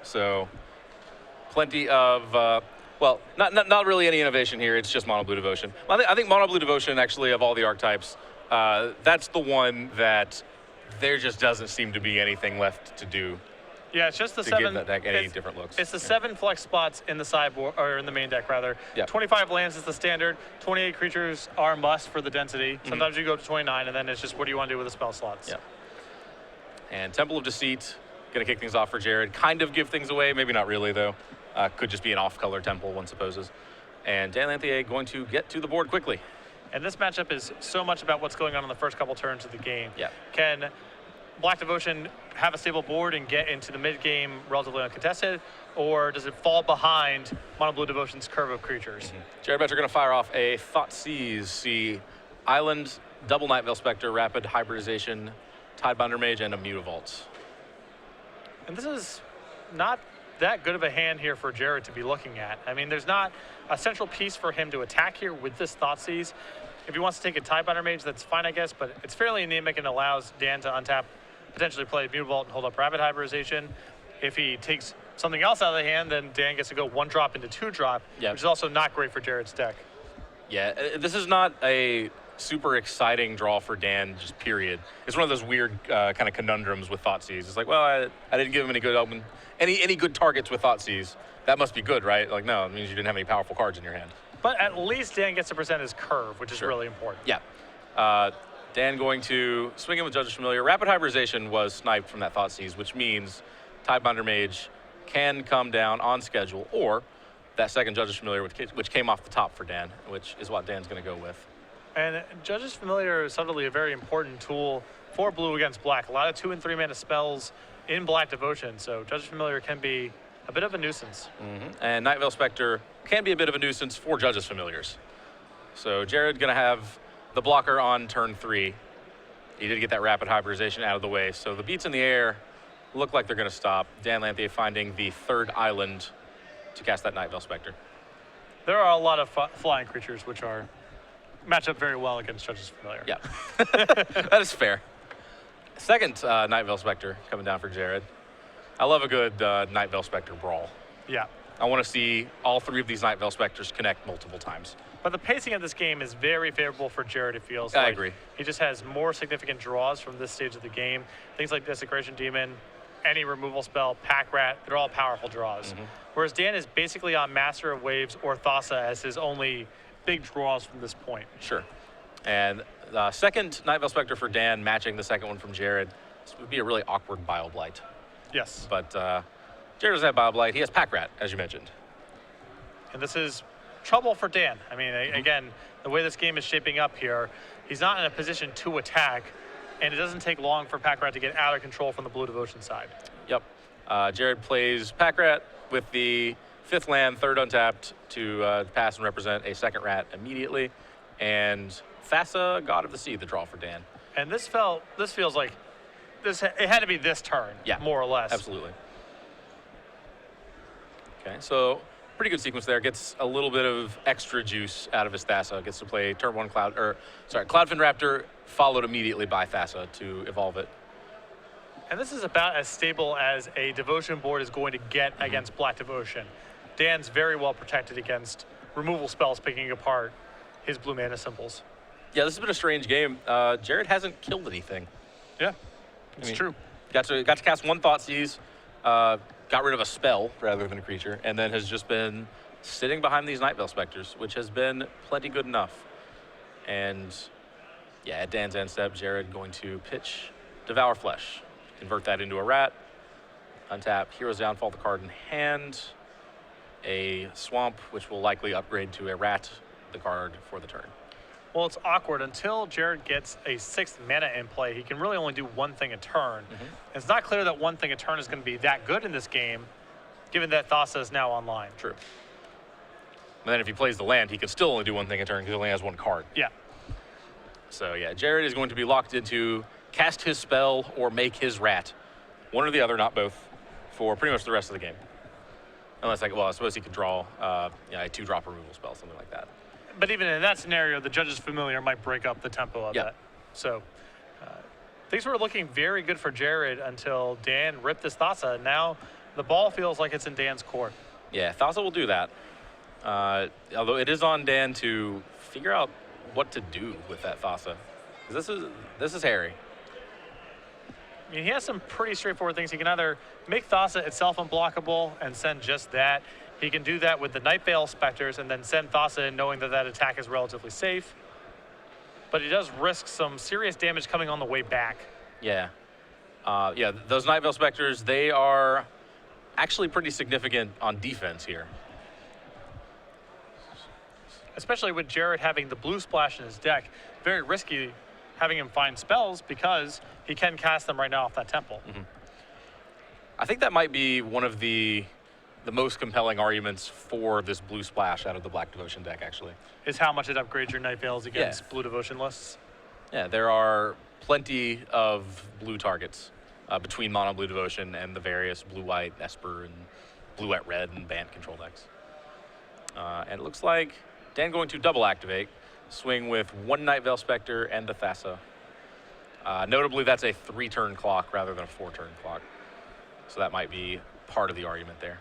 So plenty of, well, not really any innovation here. It's just Mono Blue Devotion. I think Mono Blue Devotion, actually, of all the archetypes, that's the one that there just doesn't seem to be anything left to do. Yeah, it's just the to 7. Give that deck any different looks. It's the 7 flex spots in the sideboard, or in the main deck rather. Yep. 25 lands is the standard. 28 creatures are a must for the density. Sometimes you go to 29, and then it's just what do you want to do with the spell slots. Yep. And Temple of Deceit, gonna kick things off for Jared. Kind of give things away, maybe not really though. Could just be an off-color temple, one supposes. And Dan Lanthier going to get to the board quickly. And this matchup is so much about what's going on in the first couple turns of the game. Yeah. Can Black Devotion have a stable board and get into the mid-game relatively uncontested, or does it fall behind Mono Blue Devotion's curve of creatures? Jared Boettcher going to fire off a Thoughtseize, see Island, double Night Veil Spectre, Rapid Hybridization, Tidebinder Mage, and a Mutavault. And this is not that good of a hand here for Jared to be looking at. I mean, there's not a central piece for him to attack here with this Thoughtseize. If he wants to take a Tidebinder Mage, that's fine, I guess, but it's fairly anemic and allows Dan to untap, potentially play Mutavault and hold up Rapid Hybridization. If he takes something else out of the hand, then Dan gets to go 1 drop into 2 drop, which is also not great for Jared's deck. Yeah, this is not a super exciting draw for Dan, just period. It's one of those weird kind of conundrums with Thoughtseize. It's like, well, I didn't give him any good any good targets with Thoughtseize. That must be good, right? Like, no, it means you didn't have any powerful cards in your hand. But at least Dan gets to present his curve, which is really important. Yeah. Dan going to swing in with Judge's Familiar. Rapid Hybridization was sniped from that Thoughtseize, which means Tidebinder Mage can come down on schedule, or that second Judge's Familiar, which came off the top for Dan, which is what Dan's going to go with. And Judge's Familiar is subtly a very important tool for blue against black. A lot of 2 and 3 mana spells in Black Devotion, so Judge's Familiar can be a bit of a nuisance. And Night Veil Spectre can be a bit of a nuisance for Judge's Familiars. So Jared going to have the blocker on turn 3. He did get that Rapid Hybridization out of the way, so the beats in the air look like they're going to stop. Dan Lanthier finding the 3rd island to cast that Night Veil Spectre. There are a lot of flying creatures which are match up very well against Judge's Familiar. Yeah, that is fair. Second Night Veil Spectre coming down for Jared. I love a good Night Veil Spectre brawl. Yeah. I want to see all 3 of these Night Veil Spectres connect multiple times. But the pacing of this game is very favorable for Jared, it feels I like. agree. He just has more significant draws from this stage of the game. Things like Desecration Demon, any removal spell, Pack Rat, they're all powerful draws. Whereas Dan is basically on Master of Waves or Thassa as his only big draws from this point. Sure. And the second Night Veil Spectre for Dan, matching the second one from Jared. This would be a really awkward Bile Blight. Yes. But Jared doesn't have Bile Blight. He has Pack Rat, as you mentioned. And this is trouble for Dan. I mean, again, the way this game is shaping up here, he's not in a position to attack, and it doesn't take long for Pack Rat to get out of control from the Blue Devotion side. Yep. Jared plays Pack Rat with the 5th land, 3rd untapped to pass and represent a 2nd rat immediately. And Thassa, God of the Sea, the draw for Dan. And this feels like it had to be this turn, more or less. Absolutely. Okay, so pretty good sequence there. Gets a little bit of extra juice out of his Thassa. Gets to play turn 1 Cloudfin Raptor, followed immediately by Thassa to evolve it. And this is about as stable as a Devotion board is going to get against Black Devotion. Dan's very well protected against removal spells picking apart his blue mana symbols. Yeah, this has been a strange game. Jared hasn't killed anything. Yeah, it's true. Got to cast 1 Thoughtseize, got rid of a spell rather than a creature, and then has just been sitting behind these Night Veil Spectres, which has been plenty good enough. And yeah, at Dan's end step, Jared going to pitch Devour Flesh, convert that into a rat, untap Hero's Downfall, the card in hand, a Swamp, which will likely upgrade to a rat, the card for the turn. Well, it's awkward. Until Jared gets a 6th mana in play, he can really only do 1 thing a turn. It's not clear that 1 thing a turn is going to be that good in this game, given that Thassa is now online. True. And then if he plays the land, he can still only do 1 thing a turn because he only has 1 card. Yeah. So yeah, Jared is going to be locked into cast his spell or make his rat. One or the other, not both, for pretty much the rest of the game. Unless, I suppose he could draw a 2-drop removal spell, something like that. But even in that scenario, the Judge's Familiar might break up the tempo of that. So things were looking very good for Jared until Dan ripped this Thassa. Now the ball feels like it's in Dan's court. Yeah, Thassa will do that. Although it is on Dan to figure out what to do with that Thassa. This is hairy. I mean, he has some pretty straightforward things. He can either make Thassa itself unblockable and send just that. He can do that with the Night Veil Specters and then send Thassa in knowing that that attack is relatively safe. But he does risk some serious damage coming on the way back. Yeah. Yeah, those Night Veil Specters, they are actually pretty significant on defense here. Especially with Jared having the blue splash in his deck. Very risky having him find spells because he can cast them right now off that temple. Mm-hmm. I think that might be one of the most compelling arguments for this blue splash out of the Black Devotion deck, actually. Is how much it upgrades your Night Veils against blue Devotion lists. Yeah, there are plenty of blue targets between Mono Blue Devotion and the various blue-white Esper and blue-white-red and band control decks. And it looks like Dan going to double activate, swing with one Night Veil Specter and the Thassa. Notably, that's a 3-turn clock rather than a 4-turn clock. So that might be part of the argument there.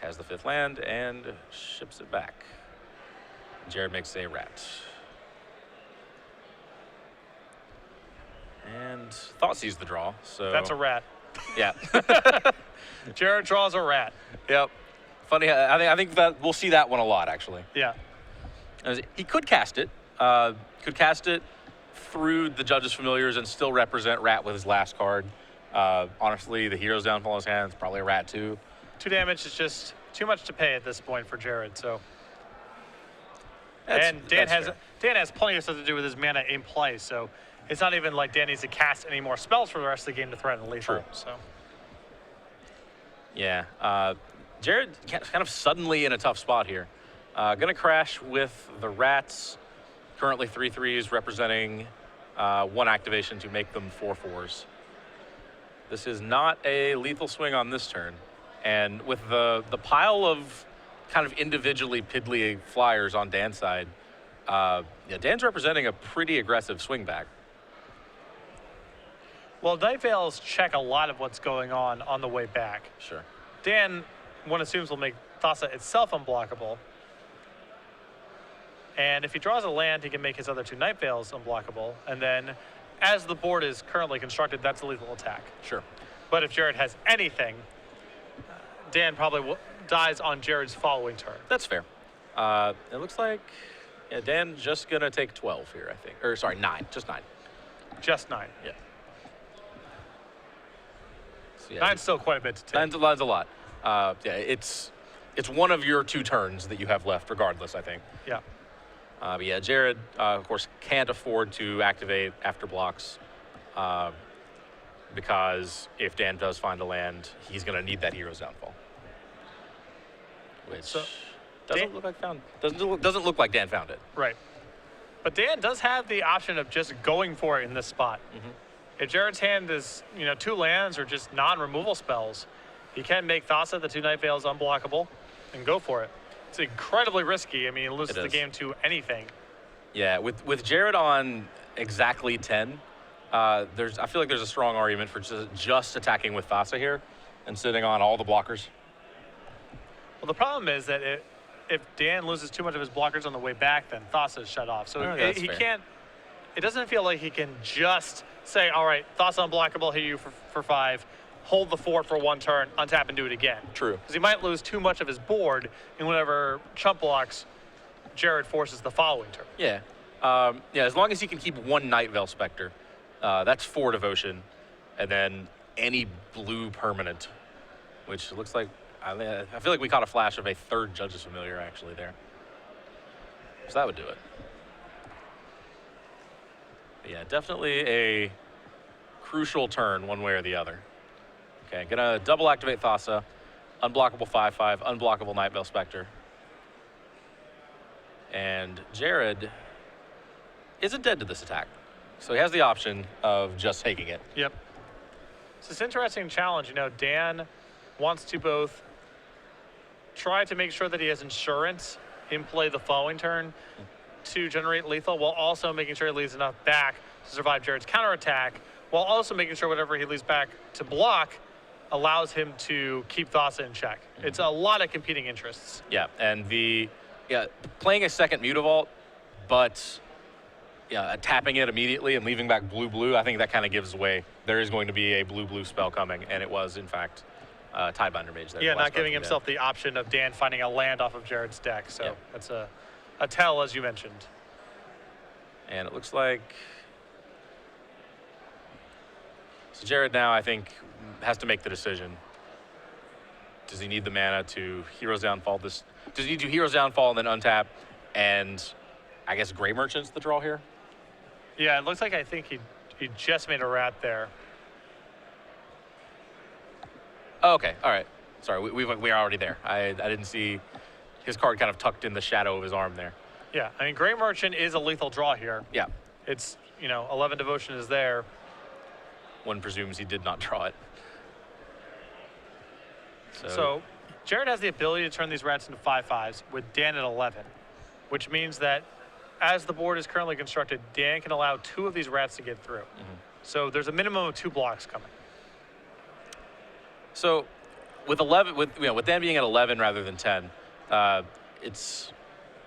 Has the 5th land and ships it back. Jared makes a rat. And Thoughtseize the draw, so... That's a rat. Yeah. Jared draws a rat. Yep. Funny, I think that we'll see that one a lot, actually. Yeah. He could cast it. Could cast it through the Judge's Familiars and still represent rat with his last card. Honestly, the Hero's Downfall in his hand is probably a rat, too. 2 damage is just too much to pay at this point for Jared, so... Dan has plenty of stuff to do with his mana in play, so it's not even like Dan needs to cast any more spells for the rest of the game to threaten lethal. True. So. Yeah. Jared kind of suddenly in a tough spot here. Gonna crash with the rats. Currently 3/3s representing 1 activation to make them 4/4s. This is not a lethal swing on this turn. And with the pile of kind of individually piddly flyers on Dan's side, Dan's representing a pretty aggressive swing back. Well, Night Veils check a lot of what's going on the way back. Sure. Dan, one assumes, will make Thassa itself unblockable. And if he draws a land, he can make his other 2 Night Veils unblockable. And then, as the board is currently constructed, that's a lethal attack. Sure. But if Jared has anything, Dan probably dies on Jared's following turn. That's fair. It looks like Dan's just going to take 12 here, I think. Or, sorry, 9. Just 9. Just 9. Yeah. So, 9's still quite a bit to take. 9's a lot. It's one of your 2 turns that you have left, regardless, I think. Yeah. But yeah, Jared, of course, can't afford to activate after blocks because if Dan does find a land, he's going to need that Hero's Downfall, which doesn't look like Dan found it. Right. But Dan does have the option of just going for it in this spot. Mm-hmm. If Jared's hand is, 2 lands or just non-removal spells, he can make Thassa, the 2 Night Veils, unblockable and go for it. It's incredibly risky. I mean, he loses the game to anything. Yeah, with Jared on exactly 10, I feel like there's a strong argument for just attacking with Thassa here and sitting on all the blockers. Well, the problem is that if Dan loses too much of his blockers on the way back, then Thassa is shut off. So he can't. It doesn't feel like he can just say, all right, Thassa unblockable, hit you for 5, hold the fort for 1 turn, untap and do it again. True. Because he might lose too much of his board in whatever chump blocks Jared forces the following turn. Yeah. As long as he can keep 1 Night Veil Specter, that's 4 devotion, and then any blue permanent, which looks like, I feel like we caught a flash of a 3rd Judge's Familiar actually there. So that would do it. But yeah, definitely a crucial turn one way or the other. Okay, gonna double activate Thassa, unblockable 5/5, unblockable Night Veil Specter. And Jared isn't dead to this attack. So he has the option of just taking it. Yep. It's this interesting challenge. Dan wants to both try to make sure that he has insurance in play the following turn to generate lethal, while also making sure he leaves enough back to survive Jared's counterattack, while also making sure whatever he leaves back to block allows him to keep Thassa in check. It's a lot of competing interests. Yeah, and playing a second Mutavault, but tapping it immediately and leaving back blue-blue, I think that kind of gives away. There is going to be a blue-blue spell coming, and it was, in fact, Tidebinder Mage there. Yeah, not giving himself the option of Dan finding a land off of Jared's deck, so that's a tell, as you mentioned. And it looks like... So Jared now, I think, has to make the decision. Does he need the mana to Hero's Downfall this? Does he do Hero's Downfall and then untap, and I guess Grey Merchant's the draw here? Yeah, it looks like I think he just made a rat there. Oh, okay, all right. Sorry, we're already there. I didn't see his card kind of tucked in the shadow of his arm there. Yeah, I mean, Grey Merchant is a lethal draw here. Yeah. It's, 11 Devotion is there. One presumes he did not draw it. So Jared has the ability to turn these rats into 5/5s with Dan at 11, which means that as the board is currently constructed, Dan can allow 2 of these rats to get through. So there's a minimum of 2 blocks coming. So with 11, with Dan being at 11 rather than 10, it's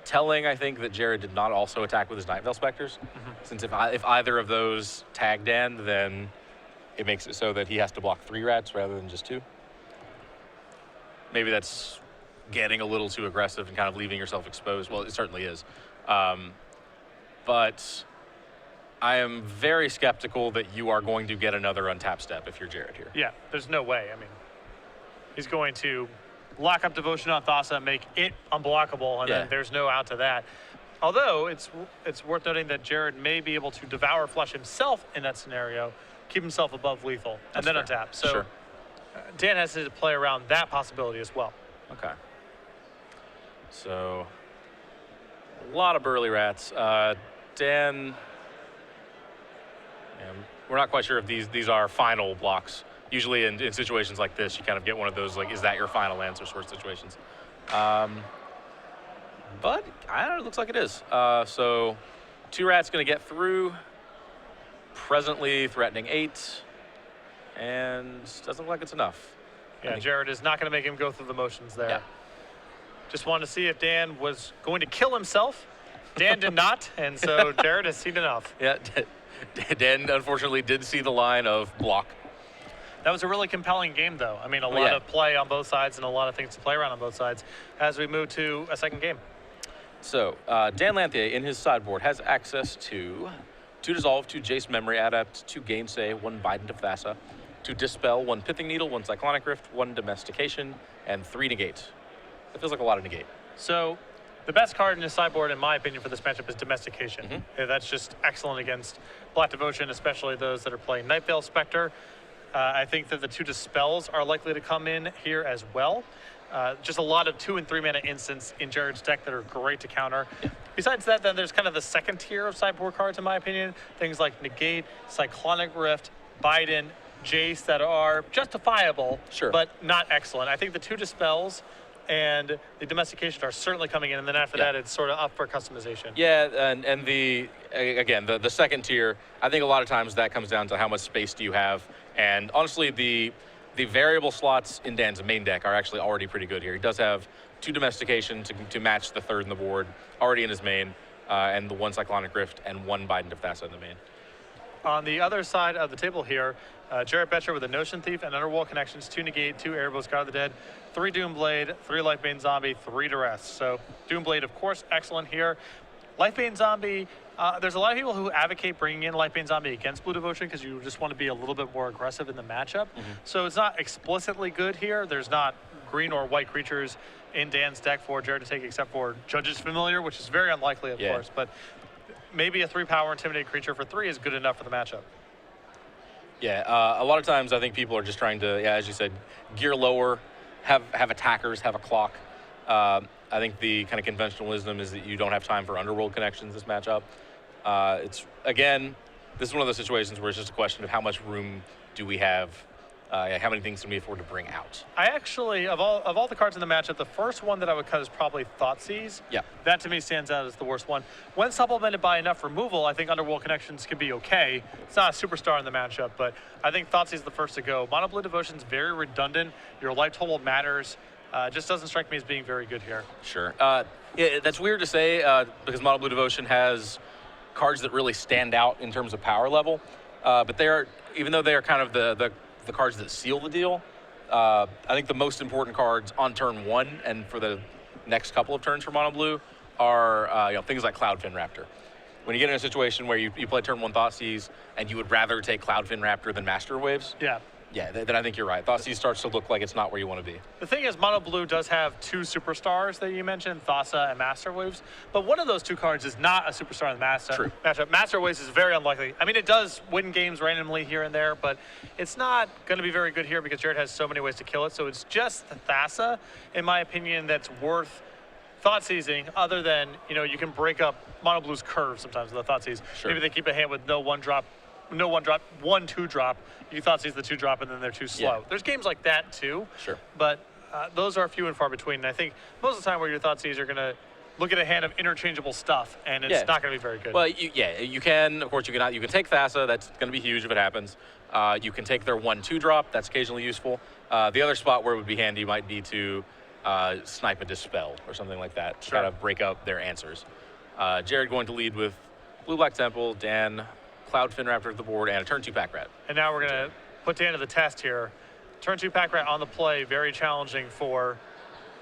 telling, I think, that Jared did not also attack with his Night Veil Specters. Since if either of those tag Dan, then it makes it so that he has to block 3 rats rather than just 2. Maybe that's getting a little too aggressive and kind of leaving yourself exposed. Well, it certainly is. But I am very skeptical that you are going to get another untap step if you're Jared here. Yeah, there's no way. I mean, he's going to lock up Devotion on Thassa, make it unblockable, and then there's no out to that. Although it's worth noting that Jared may be able to Devour Flush himself in that scenario, keep himself above lethal, and then untap. So Dan has to play around that possibility as well. Okay. So a lot of burly rats. Dan, we're not quite sure if these are final blocks. Usually in situations like this, you kind of get one of those, like, is that your final answer sort of situations. But I don't know, it looks like it is. So 2 rats going to get through, presently threatening 8, and doesn't look like it's enough. Yeah, Jared is not going to make him go through the motions there. Yeah. Just wanted to see if Dan was going to kill himself. Dan did not, and so Jared has seen enough. Yeah, Dan unfortunately did see the line of block. That was a really compelling game, though. I mean, a lot of play on both sides and a lot of things to play around on both sides as we move to a second game. So Dan Lanthier in his sideboard has access to 2 Dissolve, 2 Jace Memory Adept, 2 Gainsay, 1 Bident of Thassa, 2 Dispel, 1 Pithing Needle, 1 Cyclonic Rift, 1 Domestication, and 3 Negate. That feels like a lot of negate. So the best card in his sideboard, in my opinion, for this matchup is Domestication. That's just excellent against Black Devotion, especially those that are playing Night Veil Spectre. I think that the 2 Dispels are likely to come in here as well. Just a lot of 2 and 3 mana instants in Jared's deck that are great to counter. Besides that, then there's kind of the second tier of sideboard cards, in my opinion. Things like Negate, Cyclonic Rift, Bident, Jace that are justifiable, but not excellent. I think the 2 Dispels and the Domestication are certainly coming in, and then after that, it's sort of up for customization. Yeah, and the second tier, I think a lot of times that comes down to how much space do you have, and honestly, the variable slots in Dan's main deck are actually already pretty good here. He does have 2 Domestication to match the 3rd in the board already in his main, and the 1 Cyclonic Rift and 1 Bident of Thassa in the main. On the other side of the table here, Jared Boettcher with a Notion Thief and Underworld Connections, 2 Negate, 2 Erebos, God of the Dead, 3 Doomblade, 3 Lifebane Zombie, 3 Duress. So Doomblade, of course, excellent here. Lifebane Zombie, there's a lot of people who advocate bringing in Lifebane Zombie against Blue Devotion because you just want to be a little bit more aggressive in the matchup. So it's not explicitly good here. There's not green or white creatures in Dan's deck for Jared to take except for Judge's Familiar, which is very unlikely, of course. But maybe a 3-power Intimidate creature for 3 is good enough for the matchup. Yeah, a lot of times I think people are just trying to, as you said, gear lower, have attackers, have a clock. I think the kind of conventional wisdom is that you don't have time for Underworld Connections this matchup. It's, again, this is one of those situations where it's just a question of how much room do we have how many things can we afford to bring out? I actually, of all the cards in the matchup, the first one that I would cut is probably Thoughtseize. Yeah. That to me stands out as the worst one. When supplemented by enough removal, I think Underworld Connections can be okay. It's not a superstar in the matchup, but I think Thoughtseize is the first to go. Mono Blue Devotion's very redundant. Your life total matters. Just doesn't strike me as being very good here. Sure. That's weird to say because Mono Blue Devotion has cards that really stand out in terms of power level, but even though they are kind of the cards that seal the deal, I think the most important cards on turn 1 and for the next couple of turns for Mono Blue are things like Cloudfin Raptor. When you get in a situation where you play turn 1 Thoughtseize and you would rather take Cloudfin Raptor than Master Waves, then I think you're right. Thoughtseize starts to look like it's not where you want to be. The thing is, Mono Blue does have 2 superstars that you mentioned, Thassa and Master Waves, but one of those 2 cards is not a superstar in the matchup. Master Waves is very unlikely. I mean, it does win games randomly here and there, but it's not going to be very good here because Jared has so many ways to kill it. So it's just the Thassa, in my opinion, that's worth Thoughtseizing, other than, you can break up Mono Blue's curve sometimes with the Thoughtseize. Sure. Maybe they keep a hand with no 1-drop, 1-2-drop. You Thoughtseize the 2-drop, and then they're too slow. Yeah. There's games like that too. Sure. But those are few and far between. And I think most of the time where your Thoughtseize are going to look at a hand of interchangeable stuff, and it's not going to be very good. Well, you can. Of course, you can take Thassa. That's going to be huge if it happens. You can take their 1-2 drop. That's occasionally useful. The other spot where it would be handy might be to snipe a Dispel or something like that to kind of break up their answers. Jared going to lead with Blue Black Temple, Dan, Cloudfin Raptor at the board, and a turn 2 Pack Rat. And now we're going to put Dan to the test here. Turn 2 Pack Rat on the play, very challenging for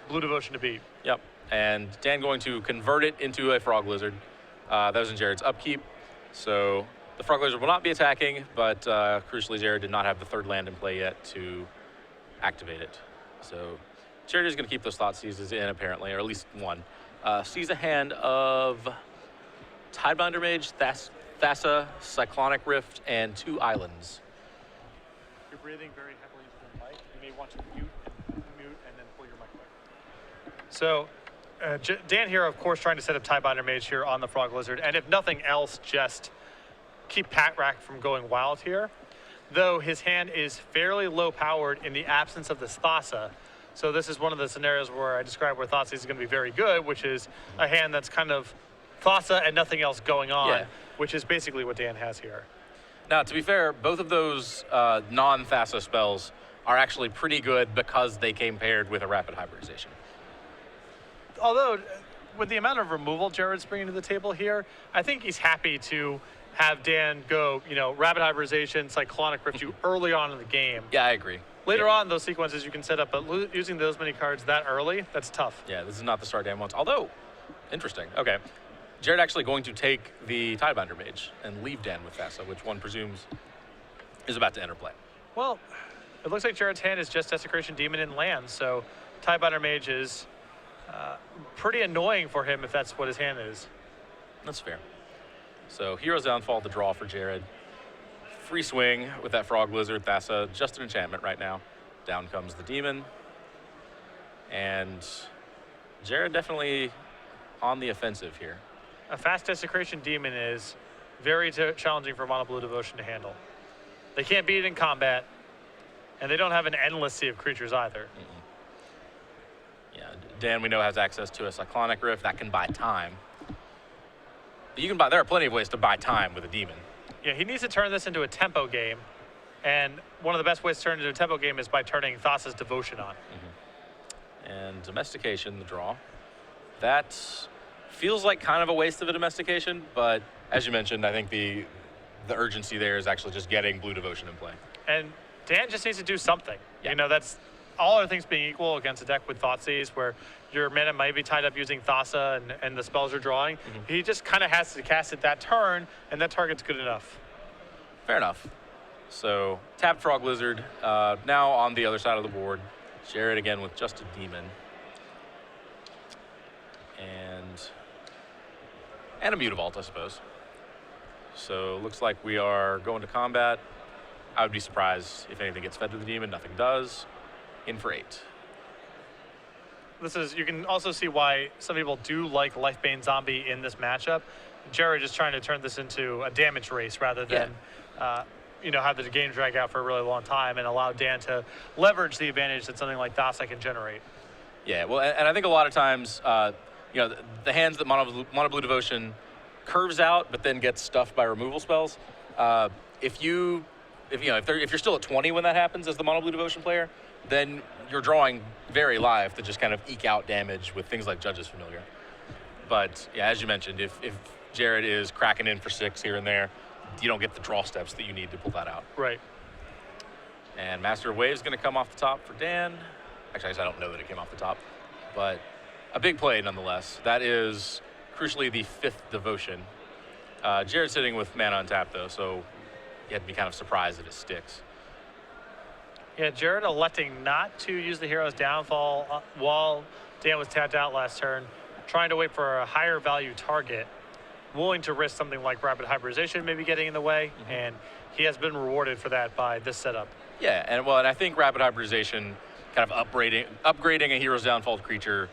Blue Devotion to beat. Yep. And Dan going to convert it into a Frog Lizard. That was in Jared's upkeep. So the Frog Lizard will not be attacking, but crucially, Jared did not have the 3rd land in play yet to activate it. So Jared is going to keep those Thoughtseizes in, apparently, or at least one. Sees a hand of Tidebinder Mage, Thassa, Cyclonic Rift, and 2 islands. You're breathing very heavily into the mic. You may want to mute and then pull your mic back. So Dan here, of course, trying to set up Tidebinder Mage here on the Frog Lizard, and if nothing else, just keep Pat Rack from going wild here. Though his hand is fairly low powered in the absence of this Thassa. So this is one of the scenarios where I described where Thoughtseize is going to be very good, which is a hand that's kind of Thassa and nothing else going on, which is basically what Dan has here. Now, to be fair, both of those non-Thassa spells are actually pretty good because they came paired with a Rapid Hybridization. Although, with the amount of removal Jared's bringing to the table here, I think he's happy to have Dan go, Rapid Hybridization, Cyclonic Rift you early on in the game. Yeah, I agree. Later on, those sequences you can set up, but using those many cards that early, that's tough. Yeah, this is not the start Dan wants. Although, interesting. Okay. Jared actually going to take the Tidebinder Mage and leave Dan with Thassa, which one presumes is about to enter play. Well, it looks like Jared's hand is just Desecration Demon and land, so Tidebinder Mage is pretty annoying for him if that's what his hand is. That's fair. So Hero's Downfall, the draw for Jared. Free swing with that Frog Lizard, Thassa, just an enchantment right now. Down comes the Demon. And Jared definitely on the offensive here. A fast Desecration Demon is very challenging for Mono Blue Devotion to handle. They can't beat it in combat, and they don't have an endless sea of creatures either. Yeah, Dan, we know, has access to a Cyclonic Rift that can buy time. But there are plenty of ways to buy time with a Demon. Yeah, he needs to turn this into a tempo game, and one of the best ways to turn it into a tempo game is by turning Thassa's Devotion on. And Domestication, the draw. That feels like kind of a waste of a Domestication, but as you mentioned, I think the urgency there is actually just getting Blue Devotion in play. And Dan just needs to do something. Yeah. That's all other things being equal against a deck with Thoughtseize where your mana might be tied up using Thassa and the spells you're drawing. He just kind of has to cast it that turn, and that target's good enough. Fair enough. So, tapped Frog Lizard, now on the other side of the board. Jared again with just a Demon. And a Mutavault, I suppose. So, looks like we are going to combat. I would be surprised if anything gets fed to the Demon. Nothing does. In for 8. You can also see why some people do like Lifebane Zombie in this matchup. Jared is trying to turn this into a damage race rather than have the game drag out for a really long time and allow Dan to leverage the advantage that something like Thassa can generate. Yeah, well, and I think a lot of times, the hands that Mono Blue Devotion curves out, but then gets stuffed by removal spells. If you're still at 20 when that happens as the Mono Blue Devotion player, then you're drawing very live to just kind of eke out damage with things like Judge's Familiar. But yeah, as you mentioned, if Jared is cracking in for 6 here and there, you don't get the draw steps that you need to pull that out. Right. And Master of Waves is going to come off the top for Dan. Actually, I don't know that it came off the top, but a big play nonetheless. That is crucially the 5th Devotion. Jared's sitting with mana untapped though, so you have to be kind of surprised that it sticks. Yeah, Jared electing not to use the Hero's Downfall while Dan was tapped out last turn, trying to wait for a higher value target, willing to risk something like Rapid Hybridization maybe getting in the way, and he has been rewarded for that by this setup. Yeah, and I think Rapid Hybridization, kind of upgrading a Hero's Downfall creature,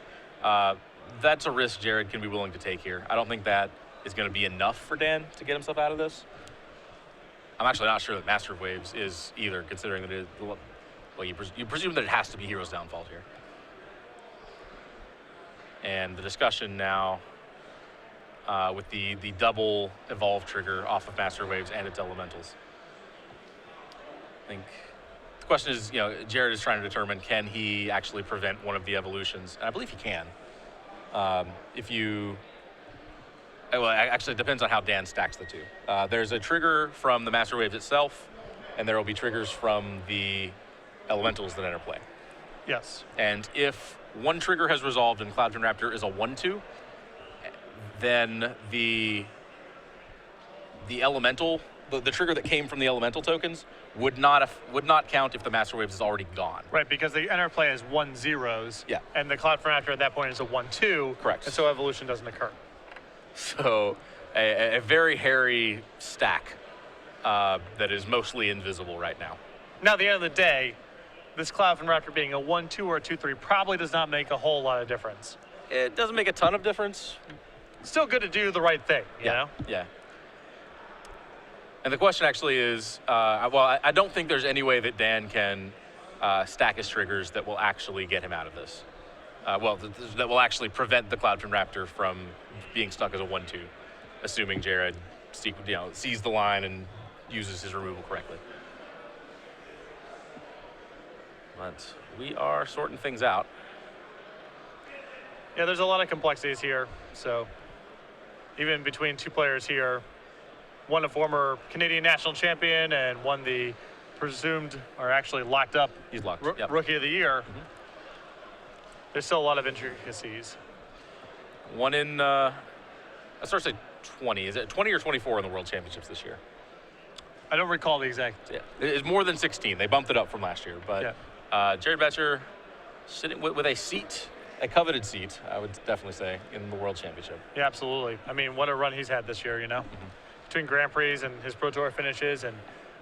that's a risk Jared can be willing to take here. I don't think that is going to be enough for Dan to get himself out of this. I'm actually not sure that Master of Waves is either, considering that you presume that it has to be Hero's Downfall here. And the discussion now with the double evolve trigger off of Master of Waves and its elementals. I think the question is, Jared is trying to determine, can he actually prevent one of the evolutions? And I believe he can. Actually, it depends on how Dan stacks the two. There's a trigger from the Master Waves itself, and there will be triggers from the elementals that enter play. Yes. And if one trigger has resolved and Cloudfin Raptor is a 1/2, then the elemental, the trigger that came from the elemental tokens would not count if the Master Waves is already gone. Right, because they enter play as 1/0s. Yeah. And the Cloud Raptor at that point is a 1/2. Correct. And so evolution doesn't occur. So a very hairy stack that is mostly invisible right now. Now, at the end of the day, this Cloud Raptor being a 1/2 or a 2/3 probably does not make a whole lot of difference. It doesn't make a ton of difference. Still good to do the right thing, you know? Yeah. And the question actually is, I don't think there's any way that Dan can stack his triggers that will actually get him out of this. That will actually prevent the Cloudfin Raptor from being stuck as a 1/2, assuming Jared sees the line and uses his removal correctly. But we are sorting things out. Yeah, there's a lot of complexities here. So even between two players here, one a former Canadian national champion and one the presumed or actually locked up He's locked. Yep. Rookie of the Year, there's still a lot of intricacies. One in, I start to say 20. Is it 20 or 24 in the World Championships this year? I don't recall the exact. Yeah, it's more than 16. They bumped it up from last year. But Jared Boettcher sitting with a seat, a coveted seat, I would definitely say, in the World Championship. Yeah, absolutely. I mean, what a run he's had this year, Between Grand Prix and his Pro Tour finishes and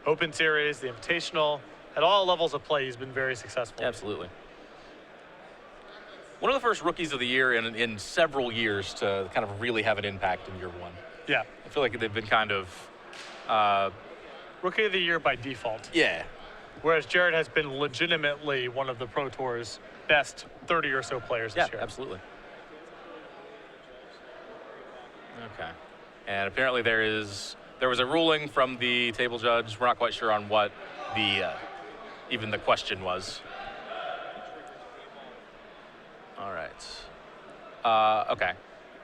Open Series, the Invitational, at all levels of play, he's been very successful. Absolutely. One of the first rookies of the year in several years to kind of really have an impact in year one. Yeah. I feel like they've been kind of... Rookie of the Year by default. Yeah. Whereas Jared has been legitimately one of the Pro Tour's best 30 or so players this year. Yeah, absolutely. Okay. And apparently there was a ruling from the table judge. We're not quite sure on what even the question was. All right. Okay.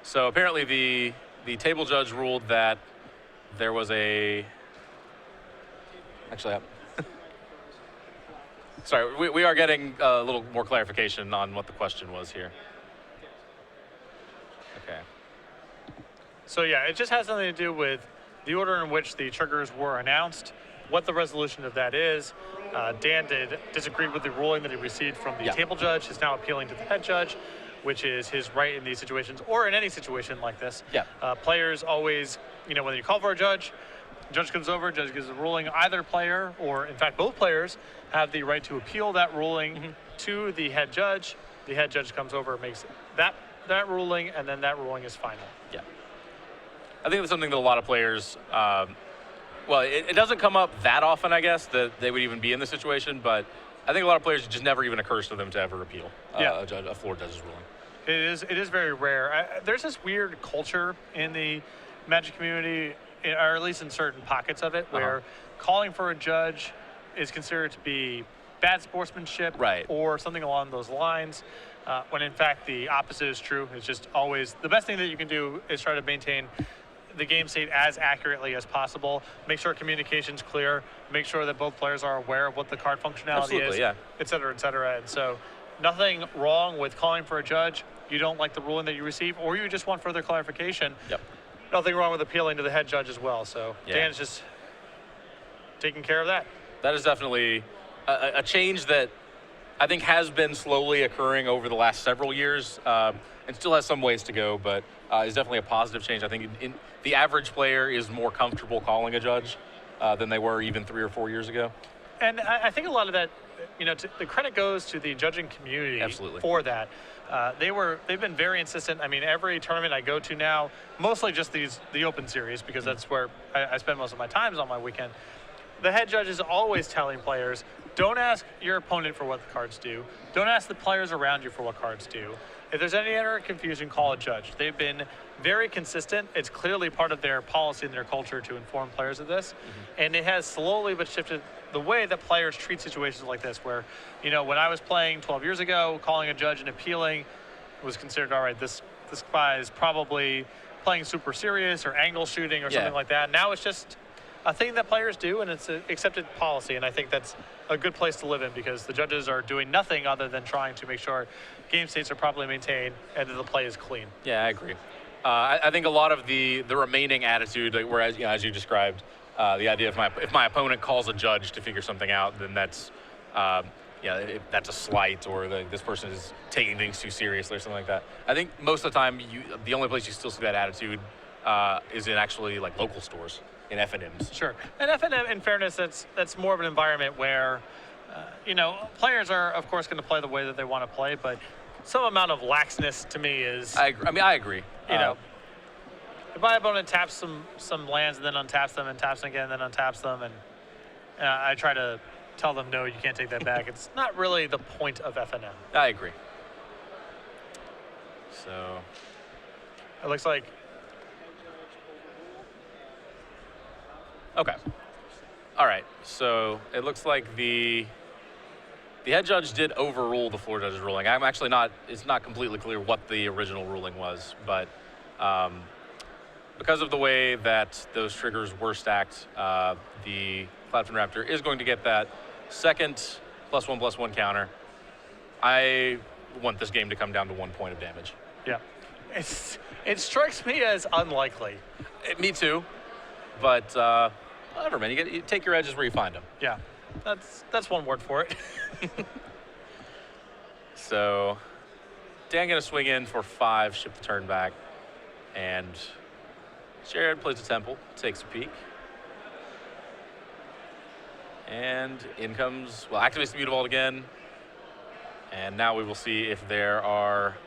So apparently the table judge ruled that there was a... Actually, sorry, we are getting a little more clarification on what the question was here. Okay. So yeah, it just has something to do with the order in which the triggers were announced, what the resolution of that is. Dan disagreed with the ruling that he received from the table judge, is now appealing to the head judge, which is his right in these situations, or in any situation like this. Yeah. Players always, when you call for a judge comes over, judge gives a ruling. Either player, or in fact both players, have the right to appeal that ruling to the head judge. The head judge comes over, makes that ruling, and then that ruling is final. Yeah. I think that's something that a lot of players Well, it doesn't come up that often, I guess, that they would even be in this situation, but I think a lot of players, it just never even occurs to them to ever appeal a floor judge's ruling. It is very rare. There's this weird culture in the Magic community, or at least in certain pockets of it, where calling for a judge is considered to be bad sportsmanship, right, or something along those lines, when in fact the opposite is true. It's just always the best thing that you can do is try to maintain the game state as accurately as possible. Make sure communication's clear. Make sure that both players are aware of what the card functionality is, et cetera, et cetera. And so nothing wrong with calling for a judge. You don't like the ruling that you receive, or you just want further clarification. Yep. Nothing wrong with appealing to the head judge as well. So Dan's just taking care of that. That is definitely a change that I think has been slowly occurring over the last several years, and still has some ways to go, but is definitely a positive change. I think the average player is more comfortable calling a judge than they were even 3 or 4 years ago. And I think a lot of that, the credit goes to the judging community. Absolutely. For that. They've been very insistent. I mean, every tournament I go to now, mostly just the Open Series, because that's where I spend most of my time on my weekend. The head judge is always telling players, don't ask your opponent for what the cards do. Don't ask the players around you for what cards do. If there's any other confusion, call a judge. They've been very consistent. It's clearly part of their policy and their culture to inform players of this. And it has slowly but shifted the way that players treat situations like this, where, when I was playing 12 years ago, calling a judge and appealing was considered, all right, this guy is probably playing super serious or angle shooting or something like that. Now it's just a thing that players do, and it's an accepted policy, and I think that's a good place to live in, because the judges are doing nothing other than trying to make sure game states are properly maintained and that the play is clean. Yeah, I agree. I think a lot of the remaining attitude, like, whereas as you described, the idea if my opponent calls a judge to figure something out, then that's that's a slight, or this person is taking things too seriously or something like that. I think most of the time, the only place you still see that attitude is in actually like local stores. In F&Ms. Sure. And F&M, in fairness, that's more of an environment where, players are, of course, going to play the way that they want to play, but some amount of laxness to me is... I agree. If my opponent taps some lands and then untaps them and taps them again and then untaps them, and I try to tell them, no, you can't take that back, it's not really the point of F&M. I agree. So... It looks like... Okay. All right. So it looks like the head judge did overrule the floor judge's ruling. I'm actually it's not completely clear what the original ruling was, but because of the way that those triggers were stacked, the Cloudfin Raptor is going to get that second +1/+1 counter. I want this game to come down to 1 point of damage. Yeah. It strikes me as unlikely. Me too. But whatever, man. You take your edges where you find them. Yeah, that's one word for it. So, Dan gonna swing in for 5, ship the turn back, and Jared plays the temple, takes a peek, and in comes activates the Mutavault again, and now we will see if there are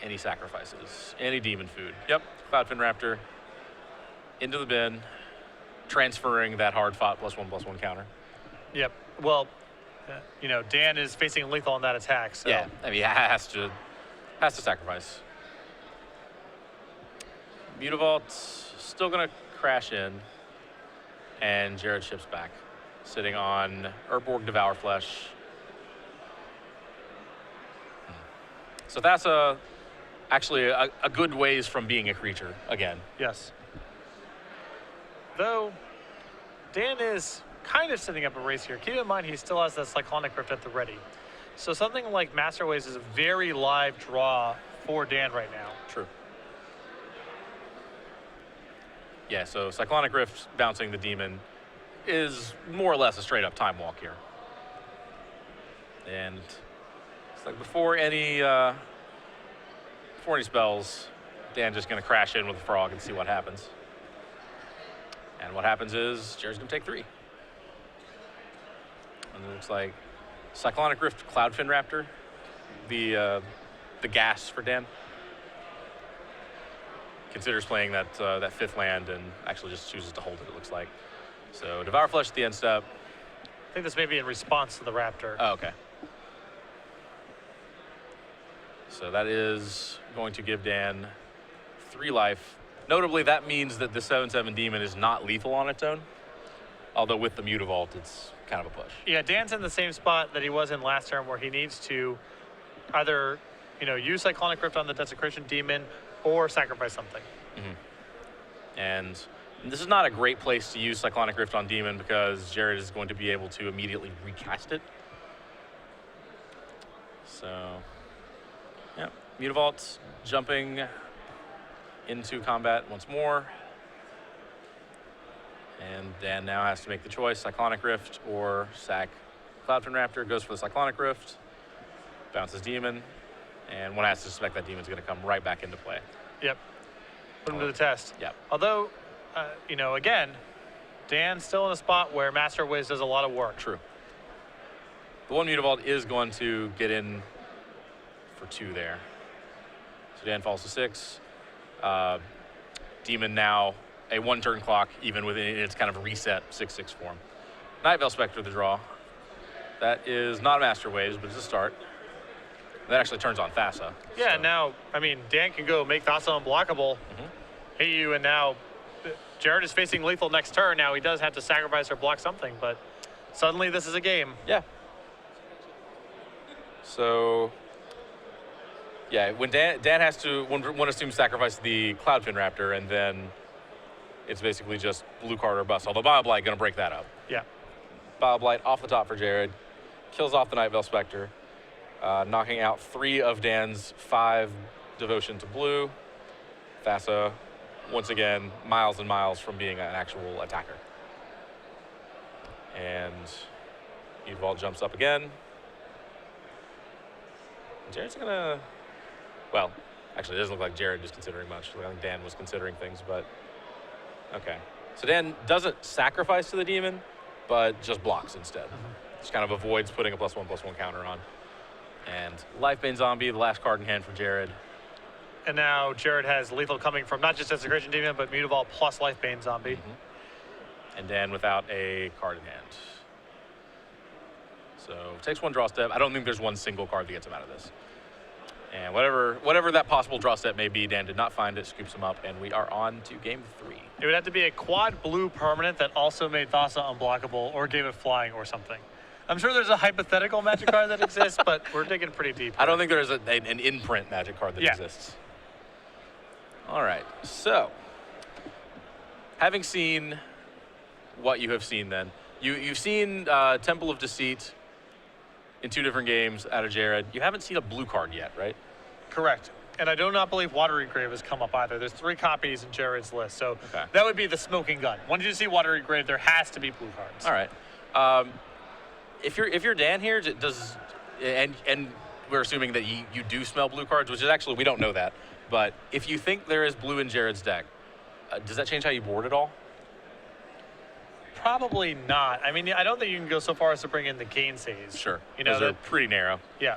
any sacrifices, any demon food. Yep, Cloudfin Raptor. Into the bin, transferring that hard-fought +1/+1 counter. Yep. Well, Dan is facing lethal on that attack. So. Yeah, I mean, he has to sacrifice. Mutavault still gonna crash in, and Jared ships back, sitting on Urborg Devourflesh. So that's actually a good ways from being a creature again. Yes. Though, Dan is kind of setting up a race here. Keep in mind, he still has that Cyclonic Rift at the ready. So something like Master Ways is a very live draw for Dan right now. True. Yeah, so Cyclonic Rift bouncing the demon is more or less a straight-up time walk here. And it's like before any spells, Dan just going to crash in with a frog and see what happens. And what happens is Jared's going to take 3. And it looks like Cyclonic Rift, Cloudfin Raptor, the gas for Dan. considers playing that that 5th land and actually just chooses to hold it, it looks like. So Devour Flesh at the end step. I think this may be in response to the Raptor. Oh, okay. So that is going to give Dan 3 life. Notably, that means that the 7/7 Demon is not lethal on its own. Although with the Mutavault, it's kind of a push. Yeah, Dan's in the same spot that he was in last turn, where he needs to either, use Cyclonic Rift on the Desecration Demon or sacrifice something. And this is not a great place to use Cyclonic Rift on Demon because Jared is going to be able to immediately recast it. So, yeah, Mutavault jumping into combat once more. And Dan now has to make the choice, Cyclonic Rift or sack Cloudfin Raptor. Goes for the Cyclonic Rift, bounces Demon, and one has to suspect that Demon's going to come right back into play. Yep. Put him to the test. Yep. Although, again, Dan's still in a spot where Master of Ways does a lot of work. True. The one Mutavault is going to get in for 2 there. So Dan falls to 6. Demon now a 1-turn clock, even within its kind of reset 6/6 form. Night Veil Spectre, the draw. That is not a Master Waves, but it's a start. That actually turns on Thassa. Yeah, so. now, Dan can go make Thassa unblockable, hit you, and now Jared is facing lethal next turn. Now he does have to sacrifice or block something, but suddenly this is a game. Yeah. So, yeah, when Dan has to, one assumes sacrifice the Cloudfin Raptor, and then it's basically just blue card or bust. Although Bioblight going to break that up. Yeah. Bioblight off the top for Jared. Kills off the Night Veil Spectre. Knocking out 3 of Dan's 5 devotion to blue. Thassa, once again, miles and miles from being an actual attacker. And Mutavault jumps up again. Jared's going to... Well, actually, it doesn't look like Jared is considering much. I think Dan was considering things, but... Okay. So Dan doesn't sacrifice to the Demon, but just blocks instead. Just kind of avoids putting a +1/+1 counter on. And Lifebane Zombie, the last card in hand for Jared. And now Jared has lethal coming from not just Desecration Demon, but Mutavault plus Lifebane Zombie. And Dan without a card in hand. So takes 1 draw step. I don't think there's one single card that gets him out of this. And whatever that possible draw step may be, Dan did not find it, scoops him up, and we are on to game 3. It would have to be a quad blue permanent that also made Thassa unblockable or gave it flying or something. I'm sure there's a hypothetical Magic card that exists, but we're digging pretty deep here. I don't think there's an imprint Magic card that exists. All right, so having seen what you have seen then, you've seen Temple of Deceit in 2 different games out of Jared. You haven't seen a blue card yet, right? Correct. And I do not believe Watery Grave has come up either. There's 3 copies in Jared's list, so that would be the smoking gun. Once you see Watery Grave, there has to be blue cards. All right. If you're Dan here, and we're assuming that you do smell blue cards, which is actually, we don't know that, but if you think there is blue in Jared's deck, does that change how you board at all? Probably not. I mean, I don't think you can go so far as to bring in the gainsays. Sure. Those are pretty narrow. Yeah.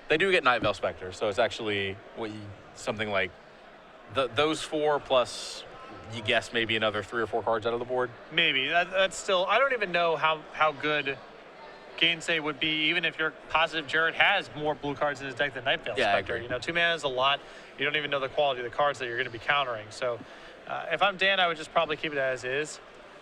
They do get Night Veil Spectre, so it's actually something like those 4 plus, you guess, maybe another 3 or 4 cards out of the board. Maybe. That's still, I don't even know how good Gainsay would be, even if you're positive Jared has more blue cards in his deck than Night Veil Spectre. I agree. 2 mana is a lot. You don't even know the quality of the cards that you're going to be countering. So if I'm Dan, I would just probably keep it as is.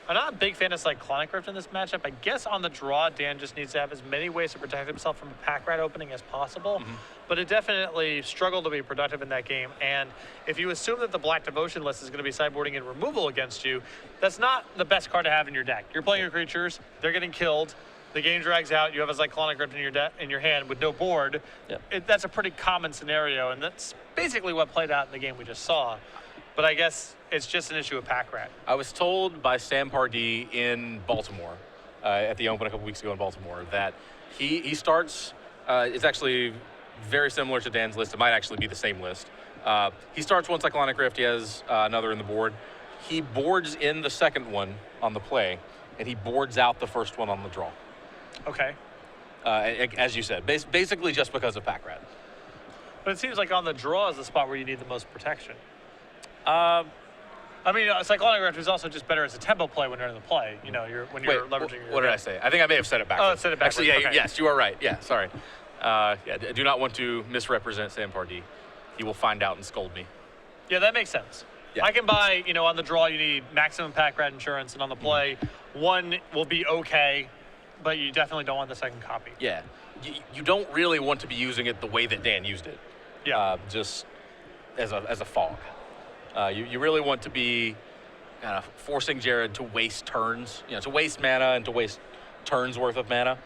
I'm not a big fan of Cyclonic Rift in this matchup. I guess on the draw, Dan just needs to have as many ways to protect himself from a pack rat opening as possible. But it definitely struggled to be productive in that game. And if you assume that the Black Devotion list is going to be sideboarding in removal against you, that's not the best card to have in your deck. You're playing your creatures, they're getting killed, the game drags out, you have a Cyclonic Rift in your hand with no board. That's a pretty common scenario, and that's basically what played out in the game we just saw. But I guess it's just an issue of pack rat. I was told by Sam Pardee in Baltimore, at the Open a couple weeks ago in Baltimore, that he starts, it's actually very similar to Dan's list. It might actually be the same list. He starts 1 Cyclonic Rift, he has another in the board. He boards in the second one on the play, and he boards out the first one on the draw. Okay. As you said, basically just because of pack rat. But it seems like on the draw is the spot where you need the most protection. I mean, Cyclonic Rift is also just better as a tempo play when you're in the play. You know, when you're Wait, leveraging your. what did I say? I think I may have said it backwards. Oh, said it backwards. Actually, yeah, Okay. yes, you are right. Yeah, sorry. Yeah, I do not want to misrepresent Sam Pardee. He will find out and scold me. Yeah, that makes sense. Yeah. I can buy, on the draw you need maximum pack rat insurance, and on the play, one will be okay, but you definitely don't want the second copy. Yeah, you don't really want to be using it the way that Dan used it. Yeah. Just as a fog. You really want to be kind of forcing Jared to waste turns, to waste mana and to waste turns worth of mana,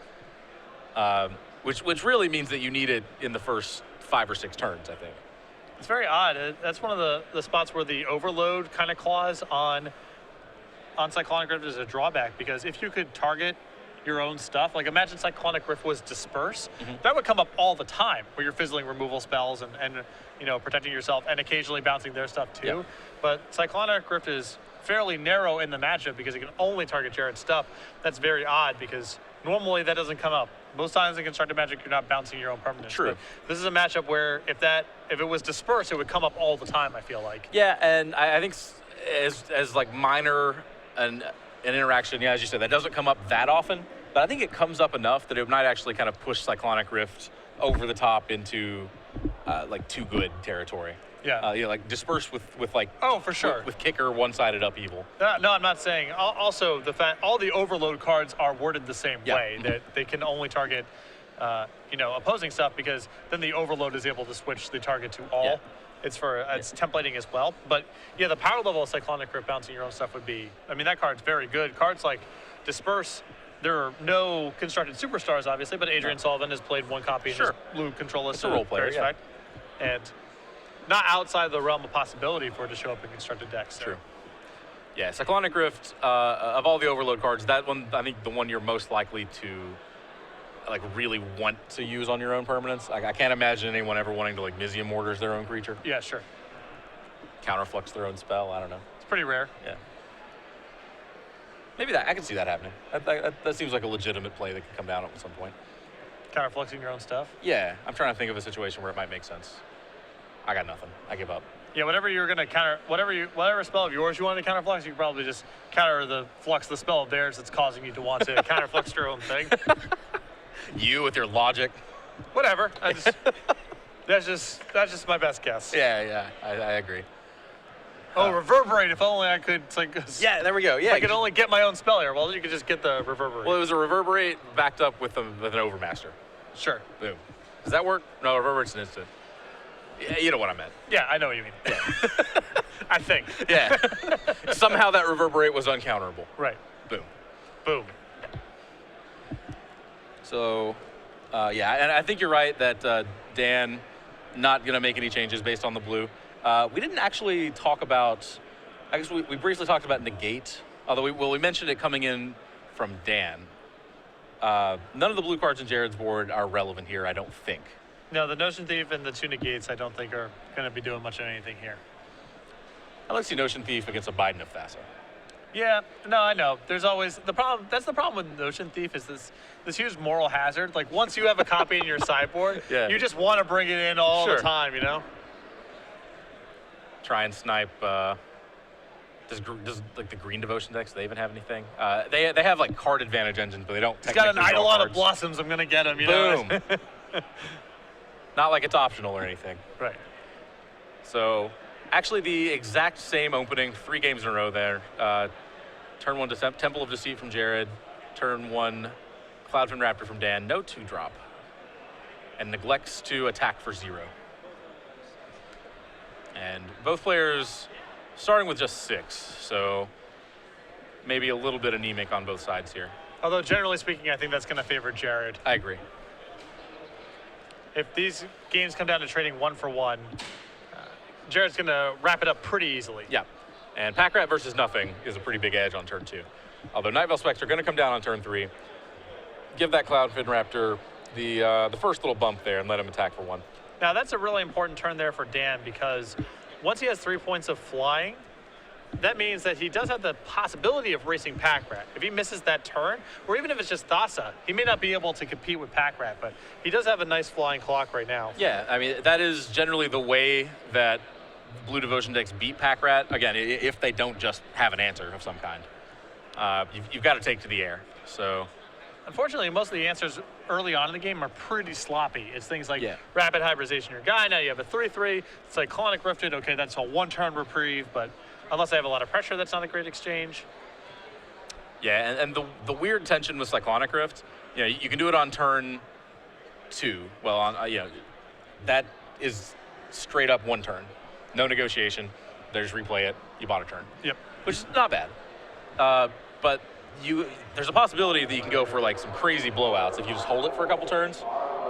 which really means that you need it in the first 5 or 6 turns, I think. It's very odd. That's one of the spots where the overload kind of clause on Cyclonic Rift is a drawback, because if you could target your own stuff, like imagine Cyclonic Rift was Disperse, that would come up all the time, where you're fizzling removal spells and protecting yourself and occasionally bouncing their stuff too. Yeah. But Cyclonic Rift is fairly narrow in the matchup because it can only target Jared's stuff. That's very odd, because normally that doesn't come up. Most times in Constructed Magic, you're not bouncing your own permanents. True. But this is a matchup where if it was Disperse, it would come up all the time, I feel like. Yeah, and I think as like minor an interaction, as you said, that doesn't come up that often, but I think it comes up enough that it might actually kind of push Cyclonic Rift over the top into like too good territory. Yeah. Like Disperse with like For sure. with kicker one-sided upheaval. No, I'm not saying. Also, the fact all the overload cards are worded the same way, that they can only target, opposing stuff, because then the overload is able to switch the target to all. Yeah. It's templating as well. But yeah, the power level of Cyclonic Rift bouncing your own stuff would be. I mean, that card's very good. Cards like Disperse. There are no constructed superstars, obviously, but Adrian Sullivan has played one copy in his blue control list. It's a role player, yeah. Effect, and not outside the realm of possibility for it to show up in constructed decks. So. True. Yeah, Cyclonic Rift, of all the overload cards, that one, I think the one you're most likely to like really want to use on your own permanents. I can't imagine anyone ever wanting to like Mizium Mortars their own creature. Yeah, sure. Counterflux their own spell, I don't know. It's pretty rare. Yeah. Maybe I can see that happening. That seems like a legitimate play that could come down at some point. Counterfluxing your own stuff. Yeah, I'm trying to think of a situation where it might make sense. I got nothing. I give up. Yeah, whatever you're gonna counter, whatever spell of yours you want to counterflux, you can probably just counter the spell of theirs that's causing you to want to counterflux your own thing. You with your logic. Whatever. That's just my best guess. Yeah, I agree. Reverberate. If only I could. It's like. Yeah, there we go. Yeah, if I could only get my own spell here. Well, you could just get the reverberate. Well, it was a reverberate backed up with an overmaster. Sure. Boom. Does that work? No, reverberate's an instant. Yeah, you know what I meant. Yeah, I know what you mean. Yeah. I think. Yeah. Somehow that reverberate was uncounterable. Right. Boom. Boom. So, and I think you're right that Dan not going to make any changes based on the blue. We didn't actually talk about, I guess we briefly talked about negate, although we mentioned it coming in from Dan. None of the blue cards in Jared's board are relevant here, I don't think. No, the Notion Thief and the two negates I don't think are going to be doing much of anything here. I'd like to see Notion Thief against a Biden of Thassa. Yeah, no, I know. There's always the problem. That's the problem with Notion Thief is this huge moral hazard. Like once you have a copy in your sideboard, you just want to bring it in all the time, Try and snipe. Does like the green devotion decks? Do they even have anything? They have like card advantage engines, but they don't. He's got an Eidolon of Blossoms. I'm gonna get him. Boom. Not like it's optional or anything. Right. So, actually, the exact same opening, 3 games in a row there. Turn 1 to Temple of Deceit from Jared. Turn 1, Cloudfin Raptor from Dan. No 2-drop. And neglects to attack for 0. And both players starting with just 6, so maybe a little bit anemic on both sides here. Although, generally speaking, I think that's going to favor Jared. I agree. If these games come down to trading 1 for 1, Jared's going to wrap it up pretty easily. Yeah, and Pack Rat versus nothing is a pretty big edge on turn 2. Although Night Veil Spectre going to come down on turn 3. Give that Cloudfin Raptor the first little bump there and let him attack for 1. Now, that's a really important turn there for Dan, because once he has 3 points of flying, that means that he does have the possibility of racing Pack Rat. If he misses that turn, or even if it's just Thassa, he may not be able to compete with Pack Rat, but he does have a nice flying clock right now. Yeah, I mean, that is generally the way that blue devotion decks beat Pack Rat, again, if they don't just have an answer of some kind, you've got to take to the air. So, unfortunately, most of the answers early on in the game are pretty sloppy. It's things like Yeah. rapid hybridization your guy. Now you have a 3/3. It's like Cyclonic Rifted. Okay, that's a 1-turn reprieve, but unless I have a lot of pressure, that's not a great exchange. yeah, and the weird tension with Cyclonic Rift, you can do it on turn 2. Well, that is straight up 1 turn. No negotiation. They just replay it. You bought a turn. Yep. Which is not bad. But there's a possibility that you can go for like some crazy blowouts if you just hold it for a couple turns.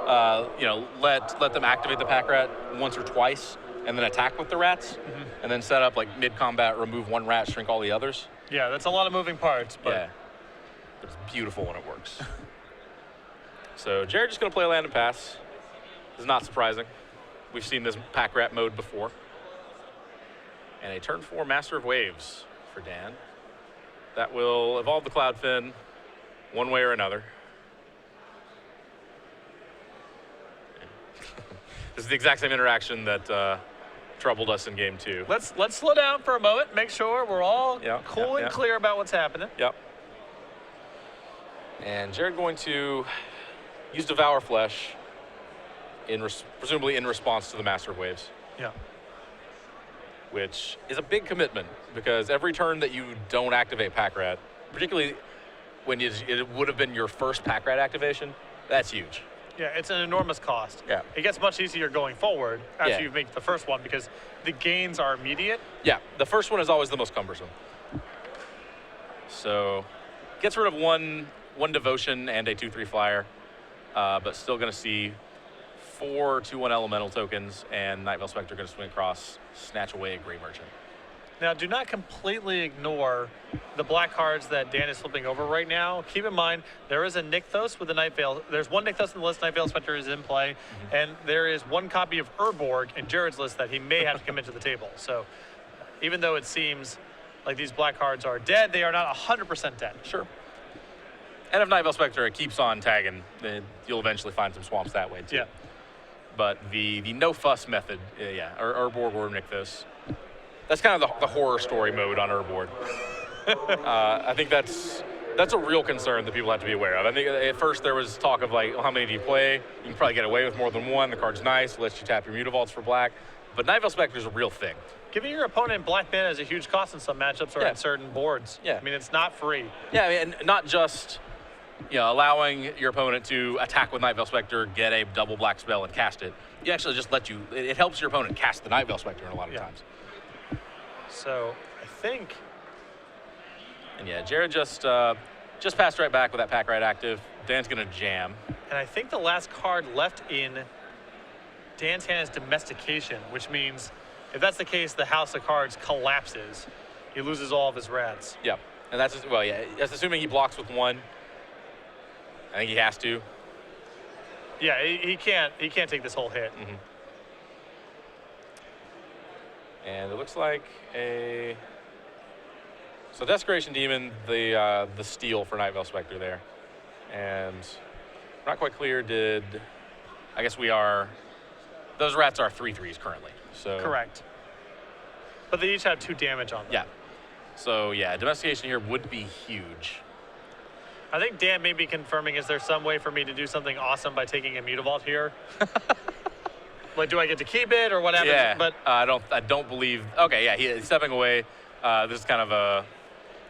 Let them activate the Pack Rat once or twice, and then attack with the rats, and then set up like mid-combat, remove 1 rat, shrink all the others. Yeah, that's a lot of moving parts. But Yeah, but it's beautiful when it works. So Jared just gonna play land and pass. This is not surprising. We've seen this Pack Rat mode before. And a turn 4 Master of Waves for Dan. That will evolve the Cloudfin one way or another. This is the exact same interaction that troubled us in game 2. let's slow down for a moment. Make sure we're all Yeah, cool yeah, and yeah. clear about what's happening. Yep. And Jared going to use Devour Flesh, presumably in response to the Master of Waves, Yeah. which is a big commitment because every turn that you don't activate Pack Rat, particularly when it would have been your first Pack Rat activation, that's huge. Yeah, it's an enormous cost. Yeah. It gets much easier going forward after Yeah. you make the first one because the gains are immediate. Yeah, the first one is always the most cumbersome. So, gets rid of one devotion and a 2/3 flyer, but still going to see 4 2/1 elemental tokens, and Night Veil Spectre going to swing across, snatch away a Grey Merchant. Now, do not completely ignore the black cards that Dan is flipping over right now. Keep in mind, there is a Nykthos with the Night Veil. There's 1 Nykthos in the list, Night Veil Spectre is in play, and there is 1 copy of Urborg in Jared's list that he may have to commit to the table. So, even though it seems like these black cards are dead, they are not 100% dead. Sure. And if Night Veil Spectre keeps on tagging, then you'll eventually find some swamps that way too. Yeah. But the no fuss method, or Urborg or Nykthos, that's kind of the horror story mode on Urborg. I think that's a real concern that people have to be aware of. I think at first there was talk of like, how many do you play? You can probably get away with more than 1. The card's nice, lets you tap your Mutavaults for black. But Night Veil Spectre is a real thing. Giving your opponent black mana is a huge cost in some matchups or Yeah. in certain boards. Yeah. I mean, it's not free. Yeah, I mean, and not just allowing your opponent to attack with Night Veil Spectre, get a double black spell, and cast it. You actually just it helps your opponent cast the Night Veil Spectre a lot of Yeah. times. So, I think And yeah, Jared just passed right back with that Pack Rat active. Dan's gonna jam. And I think the last card left in Dan's hand is Domestication, which means if that's the case, the House of Cards collapses. He loses all of his rats. Yep. And that's that's assuming he blocks with 1. I think he has to. Yeah, he can't take this whole hit. And it looks like so Desecration Demon, the steal for Night Veil Spectre there. And not quite clear, I guess those rats are 3/3s currently. So Correct. But they each have 2 damage on them. Yeah. So yeah, Domestication here would be huge. I think Dan may be confirming, is there some way for me to do something awesome by taking a Mutavault here? Like, do I get to keep it or what happens? Yeah, But I don't believe. Okay, yeah, he's stepping away. This is kind of a.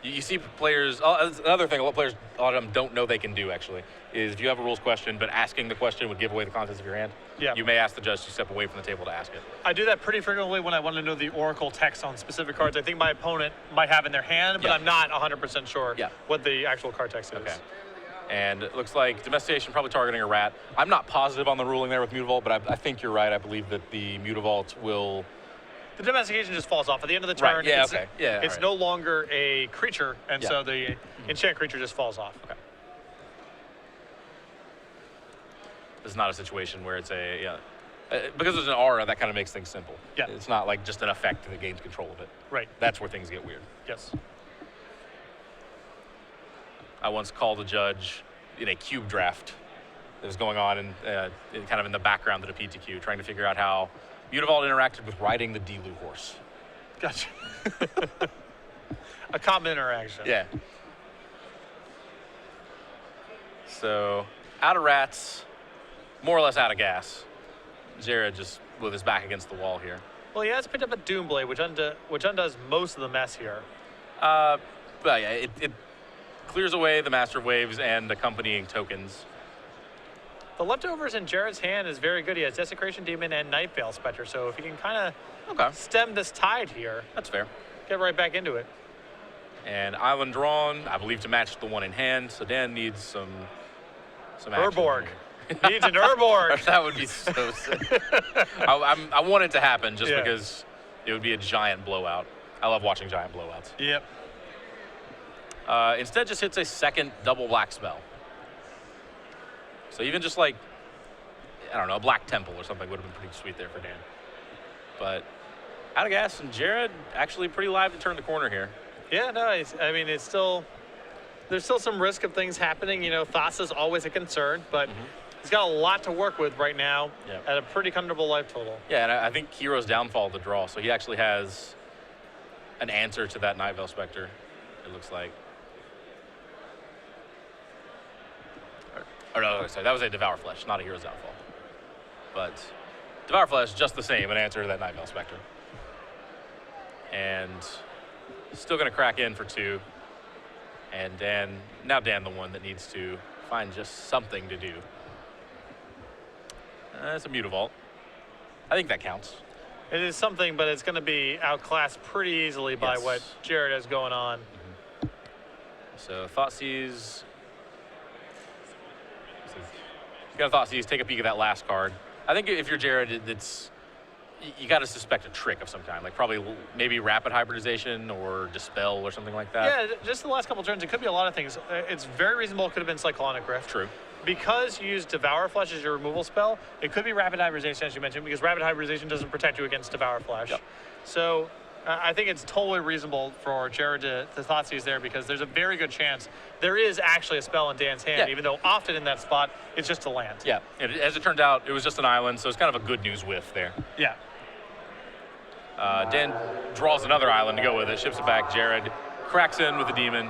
You see players. Another thing, a lot of them don't know they can do actually is if you have a rules question, but asking the question would give away the contents of your hand. Yeah. You may ask the judge to step away from the table to ask it. I do that pretty frequently when I want to know the Oracle text on specific cards. I think my opponent might have in their hand, but Yeah. I'm not 100% sure Yeah. what the actual card text is. Okay. And it looks like Domestication probably targeting a rat. I'm not positive on the ruling there with Mutavault, but I think you're right. I believe that the Mutavault will. The Domestication just falls off at the end of the turn. Right, yeah, it's, okay. Yeah, it's right. no longer a creature, and Yeah. so the enchant creature just falls off. Okay. This is not a situation where it's because there's an aura, that kind of makes things simple. Yeah. It's not like just an effect that gains control of it. Right. That's where things get weird. Yes. I once called a judge in a cube draft that was going on in kind of in the background of the PTQ, trying to figure out how Mutavault interacted with riding the Delu horse. Gotcha. A common interaction. Yeah. So, out of rats, more or less out of gas. Jared just with his back against the wall here. Well, he has picked up a Doomblade, which undoes most of the mess here. But yeah, it clears away the Master of Waves and accompanying tokens. The leftovers in Jared's hand is very good. He has Desecration Demon and Night Veil Spectre, so if he can kind of stem this tide here, That's fair. get right back into it. And island drawn, I believe, to match the one in hand. So Dan needs some action. Urborg. here. Needs an Urborg. That would be so sick. I want it to happen just Yeah. because it would be a giant blowout. I love watching giant blowouts. Yep. Instead, just hits a second double black spell. So even just like, I don't know, a Black Temple or something would have been pretty sweet there for Dan. But out of gas, and Jared actually pretty live to turn the corner here. Yeah, no, it's still, there's still some risk of things happening. You know, Thassa's always a concern, but he's got a lot to work with right now at a pretty comfortable life total. Yeah, and I think Hero's Downfall the draw, so he actually has an answer to that Night Veil Spectre, it looks like. Or no, sorry, that was a Devour Flesh, not a Hero's Downfall. But Devour Flesh, just the same, an answer to that Night Veil Spectre. And still going to crack in for 2. And Dan the one that needs to find just something to do. It's a Mutavault. I think that counts. It is something, but it's going to be outclassed pretty easily by what Jared has going on. So Thoughtseize. You got to Thoughtseize, take a peek at that last card. I think if you're Jared, you got to suspect a trick of some kind, like probably maybe Rapid Hybridization or Dispel or something like that. Yeah, just the last couple turns, it could be a lot of things. It's very reasonable. It could have been Cyclonic Rift. True. Because you use Devour Flesh as your removal spell, it could be Rapid Hybridization, as you mentioned, because Rapid Hybridization doesn't protect you against Devour Flesh. Yep. So I think it's totally reasonable for Jared to Thoughtseize there, because there's a very good chance there is actually a spell in Dan's hand, even though often in that spot, it's just a land. Yeah, as it turned out, it was just an island, so it's kind of a good news whiff there. Yeah. Dan draws another island to go with it, ships it back. Jared cracks in with the demon,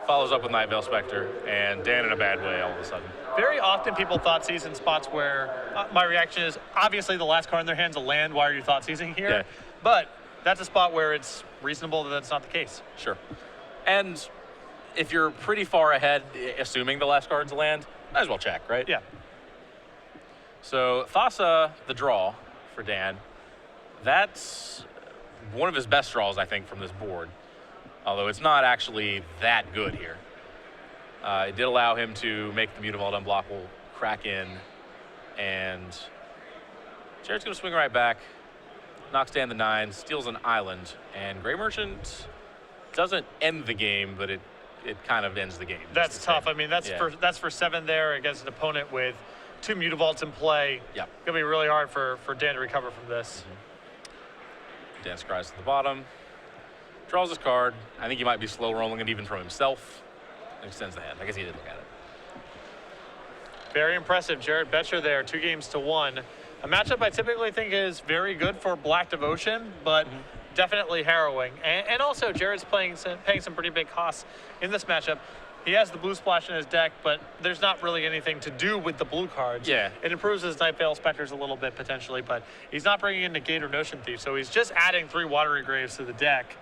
follows up with Night Veil Spectre, and Dan in a bad way all of a sudden. Very often people Thoughtseize in spots where my reaction is, obviously the last card in their hand's a land, why are you Thoughtseizing here? Yeah. But that's a spot where it's reasonable that that's not the case. Sure. And if you're pretty far ahead, assuming the last card's a land, might as well check, right? Yeah. So Thassa, the draw for Dan, that's one of his best draws, I think, from this board. Although it's not actually that good here. It did allow him to make the Mutavault unblockable, crack in, and Jared's going to swing right back, knocks Dan the 9, steals an island, and Grey Merchant doesn't end the game, but it kind of ends the game. That's tough. I mean, that's for 7 there against an opponent with 2 Mutavaults in play. Yeah. It's going to be really hard for Dan to recover from this. Dan scries to the bottom, draws his card. I think he might be slow rolling it even from himself. And extends the hand. I guess he did look at it. Very impressive. Jared Boettcher there, 2 games to 1. A matchup I typically think is very good for Black Devotion, but definitely harrowing. And also, Jared's paying some pretty big costs in this matchup. He has the blue splash in his deck, but there's not really anything to do with the blue cards. Yeah. It improves his Night Veil Spectres a little bit, potentially, but he's not bringing in Negate or Notion Thief, so he's just adding 3 Watery Graves to the deck.